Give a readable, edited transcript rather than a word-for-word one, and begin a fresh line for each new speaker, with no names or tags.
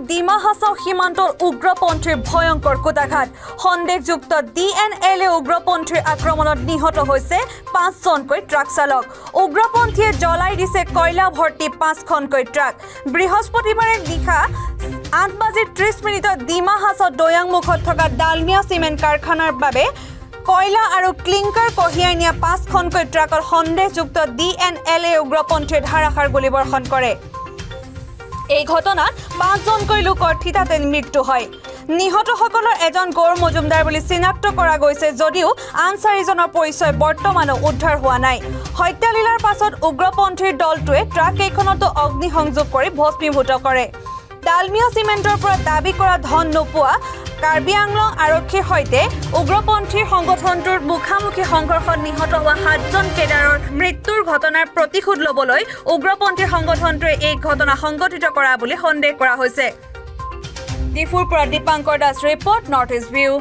ডিমা হাছাও সীমান্তৰ উগ্ৰপন্থীৰ ভয়ংকৰ কুটাঘাত সন্দেহযুক্ত DNLA উগ্ৰপন্থীৰ আক্ৰমণত নিহত হৈছে 5জনকৈ ট্ৰাক চালক উগ্ৰপন্থীয়ে জ্বলাই দিছে কয়লা ভৰ্তি 5খনকৈ ট্ৰাক বৃহস্পতিবাৰে নিশা 8:30 ডিমা হাছাও দয়াংমুখত থকা ডালমিয়া চিমেণ্ট কাৰখানাৰ বাবে কয়লা আৰু ক্লিংকাৰ কঢ়িয়াই নিয়া 5খনকৈ ট্ৰাকত সন্দেহযুক্ত DNLA উগ্ৰপন্থীয়ে ধাৰাসাৰ গুলীবৰ্ষণ কৰে এই ঘটনাত 5জনকৈ লোকৰ থিতাতে মৃত্যু হয় নিহতসকলৰ এজন গৌৰ মজুমদাৰ বুলি চিনাক্ত কৰা গৈছে যদিও আন 4জনৰ পৰিচয় বৰ্তমানো উদ্ধাৰ হোৱা নাই হত্যালীলাৰ পাছত উগ্ৰপন্থীৰ দলটোৱে ট্ৰাক কেইখনতো অগ্নিসংযোগ কৰি ভস্মীভূত কৰে ডালমিয়া চিমেণ্টৰ পৰা দাবী কৰা ধন নোপোৱা কাৰ্বি আংলং আৰক্ষীৰ সৈতে উগ্ৰপন্থীৰ সংগঠনটোৰ মুখামুখি সংঘৰ্ষত নিহত হোৱা 7জন কেডাৰৰ মৃত্যুৰ ঘটনাৰ প্ৰতিশোধ ল'বলৈ উগ্ৰপন্থীৰ সংগঠনটোৱে এই ঘটনা সংঘটিত কৰা বুলি সন্দেহ কৰা হৈছে ডিফুৰ পৰা Dipankar Das report north east view